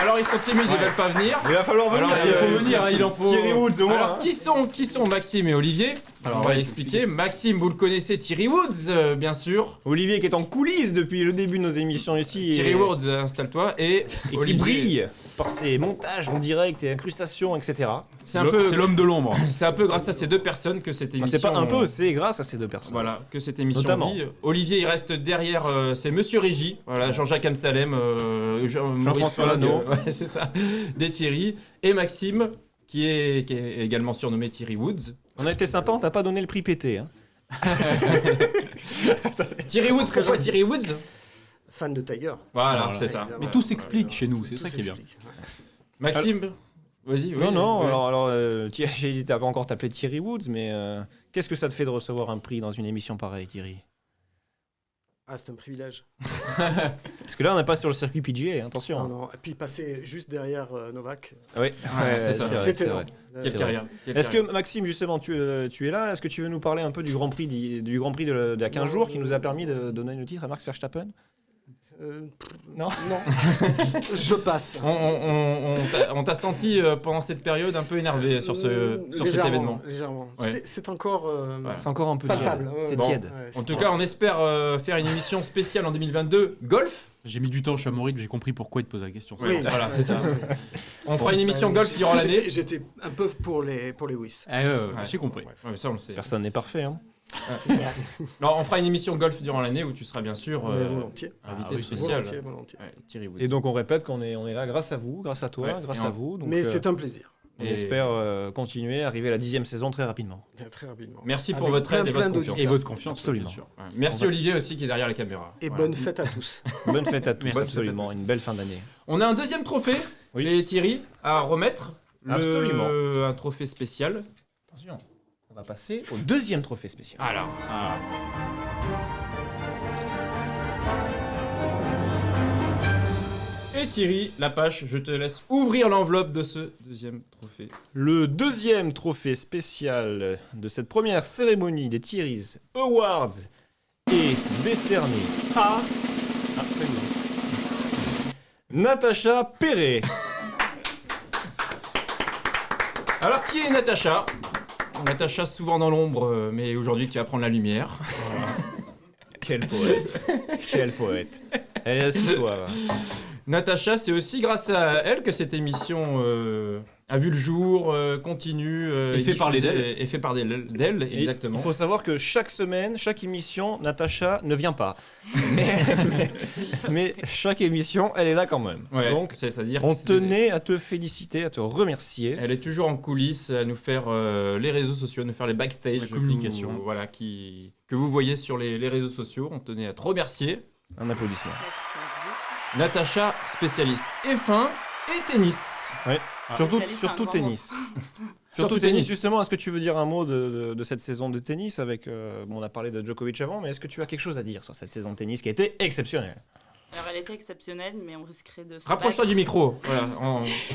Alors ils sont timides, ils veulent pas venir. Il va falloir venir. Alors, il faut venir, il en faut. Thierry Woods au moins. Alors qui sont Maxime et Olivier? Alors on va expliquer. Maxime, vous le connaissez, Thierry Woods, bien sûr. Olivier qui est en coulisses depuis le début de nos émissions ici. Thierry Woods, installe-toi. Et qui Olivier. brille par ses montages en direct et incrustations, etc. C'est C'est l'homme de l'ombre. C'est un peu grâce à ces deux personnes que cette émission. C'est pas un peu, c'est grâce à ces deux personnes. Voilà, que cette émission Notamment. vit. Olivier, il reste derrière, c'est Monsieur Régie, voilà, Jean-Jacques Amsalem, Jean-François Maurice Lano. Fogg, ouais, c'est ça, des Thierry, et Maxime, qui est également surnommé Thierry Woods. On a été sympa, on t'a pas donné le prix pété. Hein. Thierry Woods, pourquoi Thierry Woods? Fan de Tiger. Voilà, c'est ça. Mais tout s'explique chez nous, c'est ça qui est bien. Maxime, vas-y. Oui, Non, oui. alors j'ai dit t'as pas encore t'appeler Thierry Woods, mais qu'est-ce que ça te fait de recevoir un prix dans une émission pareille, Thierry? Ah, c'est un privilège. Parce que là, on n'est pas sur le circuit PGA, attention. Non, non. Et puis passer juste derrière Novak. Oui, c'est ça. c'est vrai. Quelle C'est carrière. Est-ce que Maxime, justement, tu es là? Est-ce que tu veux nous parler un peu du Grand Prix d'il y a 15 jours qui nous a permis de donner le titre à Max Verstappen? Non. Je passe. On t'a senti pendant cette période un peu énervé sur cet événement. Légèrement. Ouais. C'est encore C'est encore un peu palpable. tiède. Ouais, C'est bon. tiède. Ouais, En c'est tout cas, on espère faire une émission spéciale en 2022 golf. J'ai mis du temps, je suis à mon rythme, j'ai compris pourquoi il te pose la question. Oui, Voilà, c'est ça. ouais. On fera une émission golf durant l'année. J'étais un peu pour les WIS. J'ai compris. Ouais, ça, on le sait. Personne n'est parfait. Hein. Non, on fera une émission golf durant l'année où tu seras bien sûr Mais volontiers. invité oui, spécial. Volontiers. Ouais, Thierry Woods. Et donc, on répète qu'on est là grâce à vous, grâce à toi, Ouais, grâce et à vous. Donc, Mais c'est un plaisir. on Et- espère continuer, arriver à la 10e saison très rapidement. Très rapidement. Merci pour Avec votre aide et plein votre confiance. d'auditeurs. Et votre confiance, Absolument. bien sûr. Ouais. Merci Olivier aussi qui est derrière la caméra. Et Voilà. bonne fête à tous. Bonne fête à tous, Merci. absolument. Une belle fin d'année. On a un deuxième trophée, Oui. les Thierry, à remettre. Absolument. Un trophée spécial. Attention, on va passer au deuxième trophée spécial. Alors. Et Thierry Lapache, je te laisse ouvrir l'enveloppe de ce deuxième trophée. Le deuxième trophée spécial de cette première cérémonie des Thierry's Awards est décerné à... Natacha Perret. Alors qui est Natacha? Natacha souvent dans l'ombre, mais aujourd'hui qui va prendre la lumière. Quel poète. Quel poète. Allez, assieds-toi. va. Natacha, c'est aussi grâce à elle que cette émission a vu le jour, continue, Et fait parler d'elle. Et fait parler d'elle, Et exactement. Il faut savoir que chaque semaine, chaque émission, Natacha ne vient pas. mais chaque émission, elle est là quand même. Ouais, Donc, c'est-à-dire on que c'est- tenait à te féliciter, à te remercier. Elle est toujours en coulisses à nous faire les réseaux sociaux, nous faire les backstage, La communication. que vous, voilà, que vous voyez sur les réseaux sociaux. On tenait à te remercier. Un applaudissement. Natacha, spécialiste F1 et tennis. Surtout Spécialiste, c'est un grand tennis. Surtout tennis, justement, est-ce que tu veux dire un mot de cette saison de tennis avec, bon, on a parlé de Djokovic avant, mais est-ce que tu as quelque chose à dire sur cette saison de tennis qui a été exceptionnelle? Alors elle était exceptionnelle, mais on risquerait de se Rapproche-toi du battre. micro. Voilà,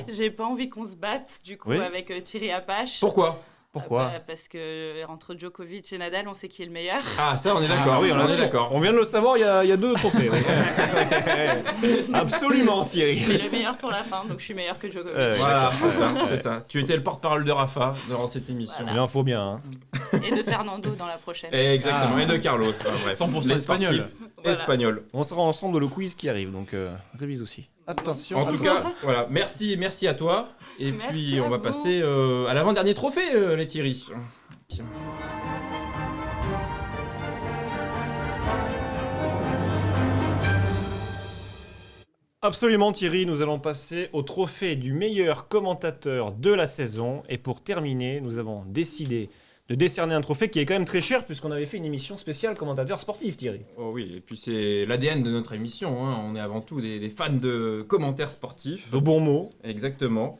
J'ai pas envie qu'on se batte du coup Oui. avec Thierry Apache. Pourquoi? Pourquoi? Parce que entre Djokovic et Nadal, on sait qui est le meilleur. Ah, ça, on est d'accord. Oui, on est d'accord. On vient de le savoir, il y a 2 trophées. Absolument, Thierry. C'est le meilleur pour la fin, donc je suis meilleur que Djokovic. Voilà, c'est ça. Tu étais le porte-parole de Rafa durant cette émission. Voilà. Il en faut bien. Hein. Et de Fernando dans la prochaine. Exactement, et de Carlos. Enfin, bref. 100% Les espagnol. sportifs Voilà. espagnols. On sera ensemble le quiz qui arrive, donc révise aussi. Attention. En tout cas, voilà, merci à toi. Et Merci puis, à on va vous. passer à l'avant-dernier trophée, les Thierry. Tiens. Absolument, Thierry, nous allons passer au trophée du meilleur commentateur de la saison. Et pour terminer, nous avons décidé de décerner un trophée qui est quand même très cher puisqu'on avait fait une émission spéciale commentateur sportif, Thierry. Oh oui, et puis c'est l'ADN de notre émission. Hein. On est avant tout des fans de commentaires sportifs. De bons mots. Exactement.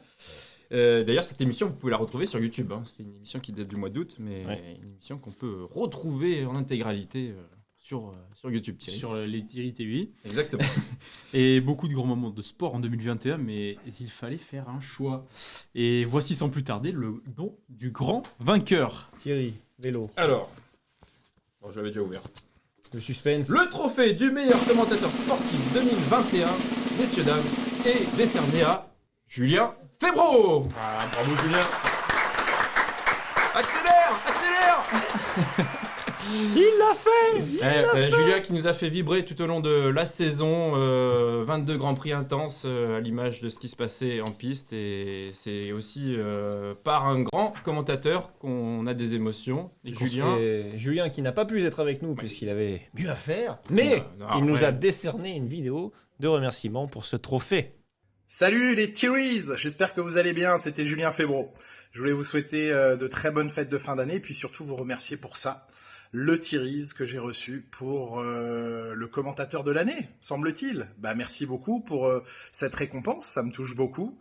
D'ailleurs, cette émission, vous pouvez la retrouver sur YouTube. Hein. C'est une émission qui date du mois d'août, mais Ouais. une émission qu'on peut retrouver en intégralité sur YouTube, Thierry. Sur les Thierry TV. Exactement. Et beaucoup de grands moments de sport en 2021, mais il fallait faire un choix. Et voici sans plus tarder le nom du grand vainqueur. Thierry, vélo. Alors, bon, je l'avais déjà ouvert. Le suspense. Le trophée du meilleur commentateur sportif 2021, messieurs, dames, est décerné à Julien Febro. Ah, bravo Julien. Accélère. Il l'a fait. Julien qui nous a fait vibrer tout au long de la saison, 22 grands prix intenses à l'image de ce qui se passait en piste, et c'est aussi par un grand commentateur qu'on a des émotions. Et Julien qui n'a pas pu être avec nous puisqu'il avait mieux à faire, mais il nous a décerné une vidéo de remerciement pour ce trophée. Salut les Thierrys, j'espère que vous allez bien, c'était Julien Febro. Je voulais vous souhaiter de très bonnes fêtes de fin d'année et puis surtout vous remercier pour ça. Le Thierrys que j'ai reçu pour le commentateur de l'année, semble-t-il. Merci beaucoup pour cette récompense, ça me touche beaucoup.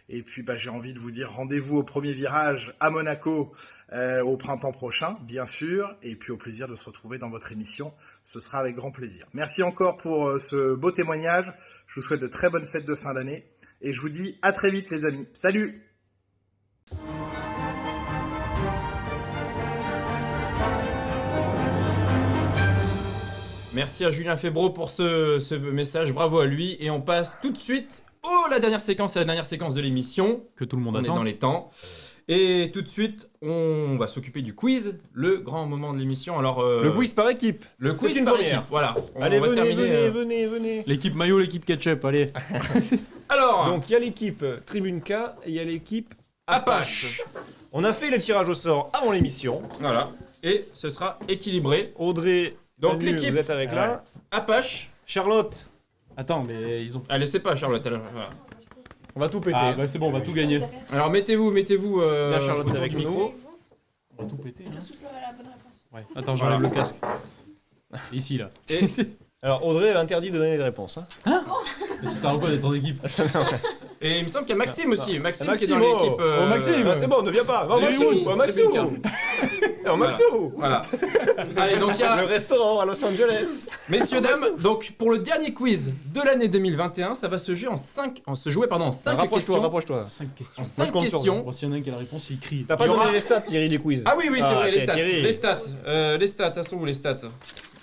Et puis j'ai envie de vous dire rendez-vous au premier virage à Monaco au printemps prochain, bien sûr. Et puis au plaisir de se retrouver dans votre émission, ce sera avec grand plaisir. Merci encore pour ce beau témoignage, je vous souhaite de très bonnes fêtes de fin d'année. Et je vous dis à très vite les amis, salut! Merci à Julien Febro pour ce message, bravo à lui. Et on passe tout de suite à la dernière séquence de l'émission. Que tout le monde attend. On est dans les temps. Et tout de suite, on va s'occuper du quiz, le grand moment de l'émission. Alors, le quiz par équipe. Le quiz par équipe, voilà. Allez, venez. L'équipe maillot, l'équipe ketchup, allez. Alors, donc il y a l'équipe Tribune K et il y a l'équipe Apache. On a fait le tirage au sort avant l'émission. Voilà. Et ce sera équilibré. Audrey, donc Manu, l'équipe vous êtes avec là. Apache. Charlotte. Attends, mais ils ont. Elle ne sait pas, Charlotte. Voilà. On va tout péter. C'est bon, on va tout gagner. Alors mettez-vous Là, Charlotte autour avec du micro. On va tout péter. Je soufflerai la bonne réponse. Ouais. Attends, j'enlève le casque. Ici, là. Et... Alors Audrey, elle interdit de donner des réponses. Hein Mais ça sert à quoi d'être en équipe? Et il me semble qu'il y a Maxime aussi. Maxime qui est Maxime, dans l'équipe. Maxime, c'est bon, ne viens pas. Maxou. Voilà. Allez, donc il y a le restaurant à Los Angeles. Messieurs, dames, donc pour le dernier quiz de l'année 2021, ça va se jouer en 5 questions. Rapproche-toi. 5 questions. En 5 questions. Bon, s'il y en a un qui a la réponse, il crie. T'as pas donné les stats, Thierry, du quiz. Ah oui, c'est vrai, les stats. Thierry. Les stats, elles sont où les stats?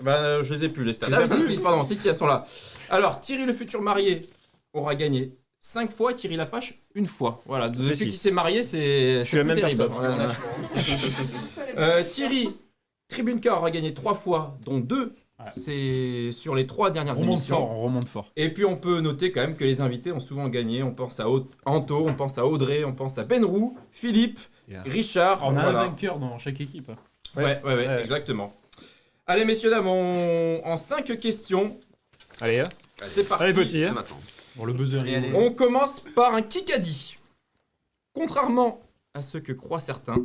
Je les ai plus, les stats. Si, elles sont là. Alors, Thierry le futur marié aura gagné 5 fois, Thierry Lapache une fois. Voilà, depuis qu'il s'est marié, je suis la même personne. Thierry Tribune K aura gagné 3 fois, dont 2. C'est sur les 3 dernières émissions. On remonte fort. Et puis on peut noter quand même que les invités ont souvent gagné. On pense à Anto, on pense à Audrey, on pense à Benrou, Philippe, Richard. On a un vainqueur dans chaque équipe. Ouais, exactement. Allez messieurs, dames, en 5 questions. Allez, c'est parti. Allez petit. Bon, le buzzer. On commence par un Kikadi. Contrairement à ce que croient certains,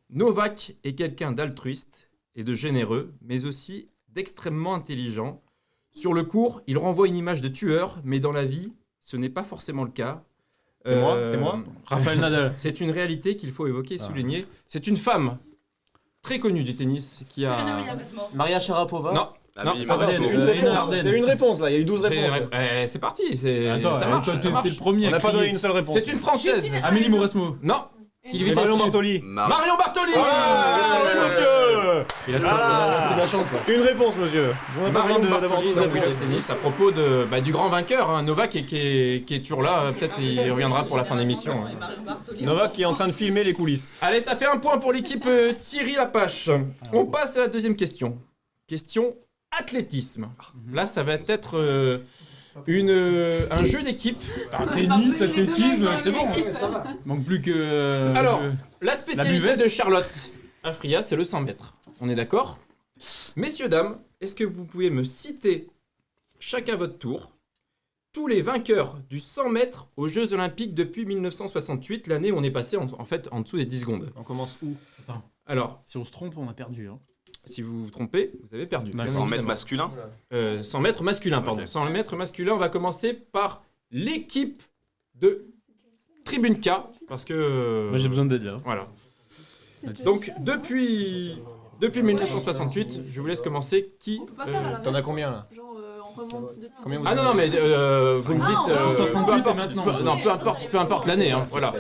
Novak est quelqu'un d'altruiste et de généreux, mais aussi d'extrêmement intelligent. Sur le court, il renvoie une image de tueur, mais dans la vie, ce n'est pas forcément le cas. C'est moi Raphaël Nadal. C'est une réalité qu'il faut évoquer et souligner. C'est une femme très connue du tennis qui a... Maria Sharapova. Non. C'est une réponse là, il y a eu 12 réponses. C'est parti, Attends, ça marche. t'es le premier. On n'a pas donné une seule réponse. C'est une française. Amélie Mauresmo. Non. Sylvie Marion Bartoli. Marion Bartoli. Monsieur. C'est de la chance. Une réponse, monsieur. On n'a pas besoin d'avoir 12 réponses. Tennis à propos du grand vainqueur, Novak, qui est toujours là. Peut-être il reviendra pour la fin d'émission. Novak qui est en train de filmer les coulisses. Allez, ça fait un point pour l'équipe Thierry Lapache. On passe à la deuxième question. Question athlétisme. Là, ça va être un jeu d'équipe. Tennis, athlétisme, c'est bon. Manque plus que. Alors, la spécialité de Charlotte Afria, c'est le 100 mètres. On est d'accord? Messieurs, dames, est-ce que vous pouvez me citer, chacun votre tour, tous les vainqueurs du 100 mètres aux Jeux Olympiques depuis 1968, l'année où on est passé en fait en dessous des 10 secondes? On commence où? Attends. Alors, si on se trompe, on a perdu. Si vous vous trompez, vous avez perdu. 100 mètres masculin 100 mètres masculin, pardon. 100 mètres masculin, on va commencer par l'équipe de Tribune K, parce que... Moi j'ai besoin d'aide là. Voilà. Donc, depuis 1968, je vous laisse commencer. Qui T'en as combien là? Genre, on remonte depuis. Combien vous Ah non, mais vous me dites... 68 et maintenant. Non, peu importe l'année. Voilà.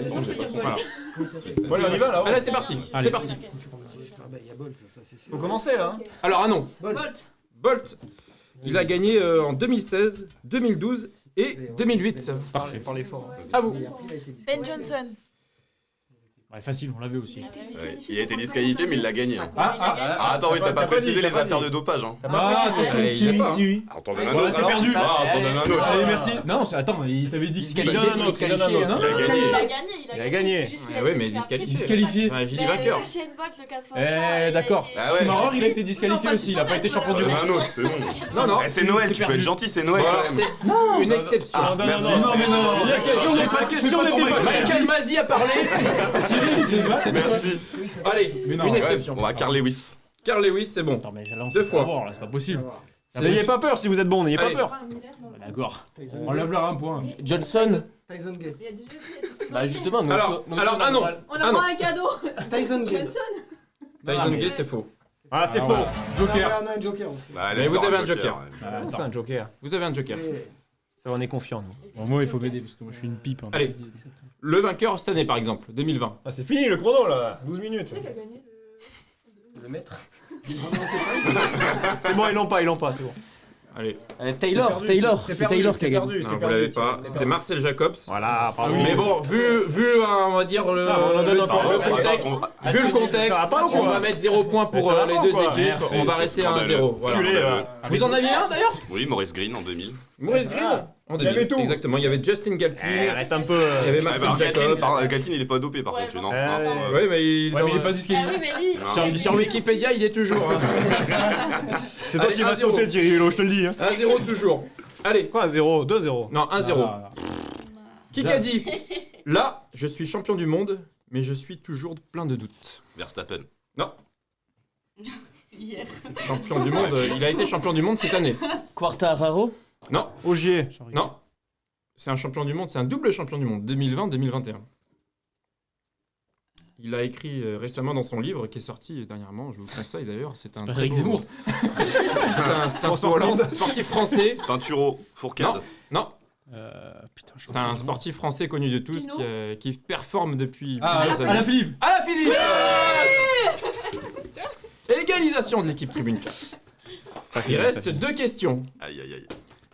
Voilà, on y va là. Allez, c'est parti. C'est parti. Il y a Bolt, ça c'est sûr. Faut commencer là. Alors, non. Bolt. Bolt. Il a gagné en 2016, 2012 et 2008. Parfait. Par l'effort. À vous. Ben Johnson. Ouais, facile, on l'avait aussi. Ouais, il a été disqualifié, mais il l'a gagné. hein. Ah, Attends, oui, t'as pas précisé les affaires de dopage. Hein. Attention, il y a Thierry, pas, hein. Thierry. Ah, t'en donnes un Ouais, autre. c'est alors perdu. Ah, t'en donnes un autre. Allez, merci. Non, attends, il t'avait dit Disqualifié, Il c'est donne un autre, il donne un disqualifié. autre. Il a gagné. Il a gagné. C'est juste qu'il Ah a ouais, été mais pris après. disqualifié. Disqualifié. Ouais, j'ai dit vainqueur. Usain Bolt, le 4 fois Eh, d'accord. Ah ouais. Schumacher, il a été disqualifié aussi, il a pas été champion du T'en monde. donnes un autre, c'est bon. Non, non. Eh, c'est Noël, tu peux être gentil, c'est Noël Bon, quand alors, même. c'est une exception. Ah, merci. Non, mais non. La question n'est pas question n'était pas Michael Masi a parlé. Merci. Allez, Mais non, une ouais. exception. Bon, bah, Carl Lewis. Carl Lewis, c'est bon. Attends, mais là, on Deux s'est fois. fait avoir, là, c'est pas possible. N'ayez pas peur si vous êtes bon, n'ayez pas Allez. peur. D'accord. On lève leur un point. Johnson. Tyson Gay. Bah justement, nous Alors, aussi, alors, on a ah le non. droit. On Ah a non. pas un cadeau. Tyson Gay. Johnson. Tyson Gay, c'est faux. Ah, c'est Ah, faux. ouais. Joker. On a un Joker aussi. Bah, Mais laisse vous faire avez un joker. ouais. Comment c'est un joker? Vous avez un joker. Ça, on est confiants, nous. Bon, moi, il faut m'aider parce que moi, je suis une pipe. hein. Allez. Le vainqueur cette année, par exemple, 2020. Ah, c'est fini le chrono là. 12 minutes. Qui a gagné Le maître. C'est bon, ils l'ont pas, c'est bon. Allez. Taylor, C'est c'est Taylor qui a gagné. perdu. Non, vous l'avez pas. C'était Marcel Jacobs. Voilà, pardon. Mais bon, vu on va dire le, Ah, on en donne le- encore. le contexte, vu le contexte, Ça va pas ou on quoi? va mettre 0 points Mais pour ça va les pas ou deux quoi? équipes. Merci, On va c'est rester à scandaleux. 1-0. Voilà. Culé, là. Vous en aviez un d'ailleurs Oui, Maurice Green en 2000. Maurice Green en Il y avait 2000. tout. Exactement, il y avait Justin Galtin, Arrête un peu. il y avait Ah, Marcel bah, Jacobs. Galtin, il est pas dopé par Ouais, contre, non. non. Ouais, mais il, Ouais, mais il est pas Ah disqualifié. oui, mais lui. Non. sur Wikipédia, il est toujours. hein. C'est toi Allez, qui vas 1-0. sauter, Thierry Vélo, je te le dis. Hein. 1-0 toujours. Allez, Quoi, 1-0 2-0. non, 1-0. Ah, Qui a dit là, je suis champion du monde, mais je suis toujours plein de doutes. Verstappen. Non, Hier. champion du monde, il a été champion du monde cette année. Quartararo. Non, Ogier. non. C'est un champion du monde, c'est un double champion du monde, 2020-2021. Il a écrit récemment dans son livre qui est sorti dernièrement, je vous le conseille d'ailleurs, c'est un pas très Eric beau- Zemmour. C'est un sportif français. Pinturo, Fourcade. Non, Putain, c'est un sportif français connu de tous Pinot. qui performe depuis Ah, plusieurs années. Alain Philippe. Alain Philippe. Égalisation de l'équipe Tribune 4. Il reste 2 questions. Aïe, aïe, aïe.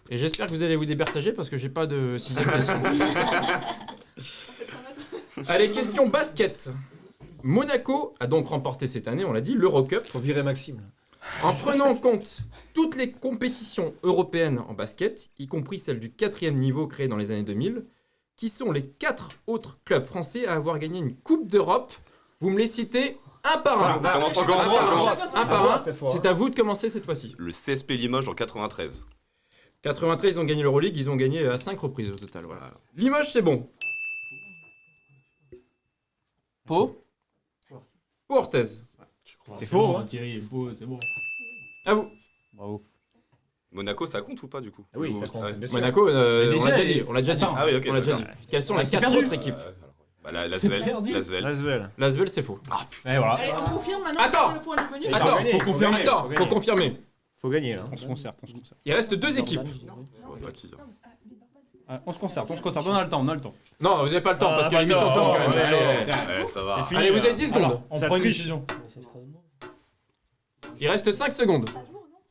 Et j'espère que vous allez vous départager parce que j'ai pas de 6ème question. Allez, question basket. Monaco a donc remporté cette année, on l'a dit, l'Eurocup. Faut virer Maxime. En prenant en compte toutes les compétitions européennes en basket, y compris celle du 4e niveau créée dans les années 2000, qui sont les 4 autres clubs français à avoir gagné une Coupe d'Europe. Vous me les citez un par un. On commence encore, Un on par un. commence. Un par un. Cette fois. C'est à vous de commencer cette fois-ci. Le CSP Limoges en 93. 93, ils ont gagné l'Euroleague, ils ont gagné à 5 reprises au total. Voilà. Limoges, c'est bon. Pau. Pour Orthez. C'est faux, hein. Thierry, beau, c'est bon. À vous. Bravo. Monaco, ça compte ou pas du coup? Ah oui, Ou- ça compte. ouais. bien sûr. Monaco, Mais on déjà, l'a déjà dit. On l'a déjà dit. Attends. Ah oui, ok. On l'a déjà dit. d'accord. Quelles sont les C'est 4 perdu. autres équipes? Bah, Lasvel. perdu. Lasvel. Lasvel. Lasvel, c'est faux. Et voilà. Allez, on confirme maintenant Attends. le point du bonus. Attends, gagner, faut faut confirmer. gagner, Attends, faut faut gagner. confirmer. Faut gagner là. On se concerte, on se concerte. Il reste 2 équipes. Je vois pas qui. hein. Ah, on se concerte, on a le temps, on a le temps. Non, vous n'avez pas le temps Ah, parce que pas l'émission le tourne temps, quand même. ouais, Allez, ouais. allez. Ouais, ça va. C'est fini. Allez, vous là. avez 10 secondes. Alors, on Ça prend une triche. décision. Il reste 5 secondes.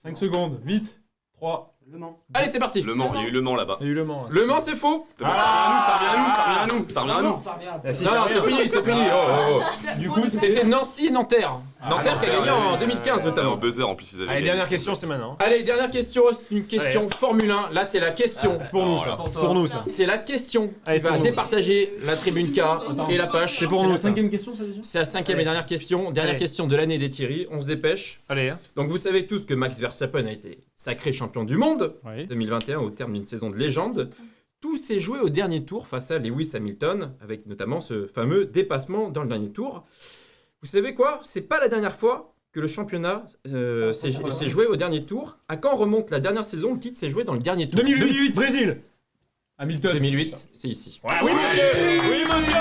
5 secondes, vite. 3. Le Mans. Allez, c'est parti. Le Mans, il y a eu Le Mans là-bas. Il y a eu Le Mans. Le Mans, c'est faux. Ça revient à nous, ça revient à nous, ça revient à nous. Ça revient. Non, c'est fini, c'est fini. Oh, oh, oh. Du coup, C'était Nancy-Nanterre. Nanterre qui a gagné en 2015 Au notamment. buzzer en plus, ils avaient Allez, gagné. dernière question, c'est maintenant. Allez, dernière question, c'est une question Formule 1. Là, c'est la question. C'est pour nous ça. C'est pour nous ça. C'est la question Allez, qui c'est va pour nous. départager la tribune K et la page. C'est pour nous ça. question, ça déjà C'est la 5e et dernière question. Dernière Allez. question de l'année des Thierry. On se dépêche. Allez, hein. Donc, vous savez tous que Max Verstappen a été sacré champion du monde Oui. 2021 au terme d'une saison de légende. Tout s'est joué au dernier tour face à Lewis Hamilton, avec notamment ce fameux dépassement dans le dernier tour. Vous savez quoi? C'est pas la dernière fois que le championnat s'est joué au dernier tour. À quand remonte la dernière saison? Le titre s'est joué dans le dernier tour. 2008, Brésil. Hamilton. 2008, c'est ici. Oui, monsieur. Oui, monsieur.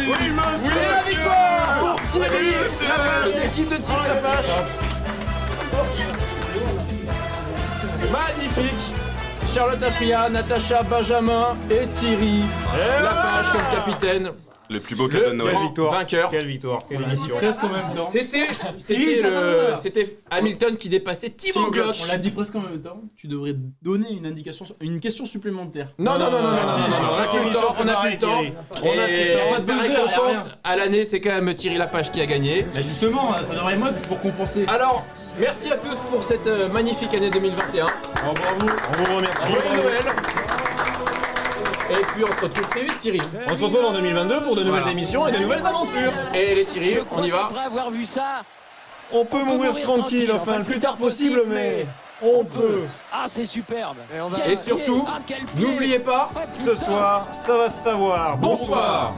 Oui, monsieur. Et la victoire pour Thierry Lapache, l'équipe de Thierry Lapache. Magnifique. Charlotte Apria, Natacha, Benjamin et Thierry Lapache comme capitaine. Le plus beau cadeau de Noël. Quelle victoire. Vainqueur. Quelle victoire. Quelle On l'a dit émission. presque en même temps. C'était Hamilton qui dépassait Timo Glock. On l'a dit presque en même temps. Tu devrais donner une question supplémentaire. Non, on n'a plus le temps, on n'a plus le temps. On a plus le temps. Et sa récompense à l'année, c'est quand même Thierry Lapage qui a gagné. Mais justement, ça devrait être mode pour compenser. Alors, merci à tous pour cette magnifique année 2021. Oh, bravo. On vous remercie. Joyeux Noël. Et puis on se retrouve très vite, Thierry. On se retrouve en 2022 pour de nouvelles émissions et de nouvelles aventures. Et les Thierry, on y va. Après avoir vu ça, On peut mourir tranquille, enfin le plus tard possible, mais on peut. ah c'est superbe. Et surtout, n'oubliez pas, Ce soir, ça va se savoir. bonsoir.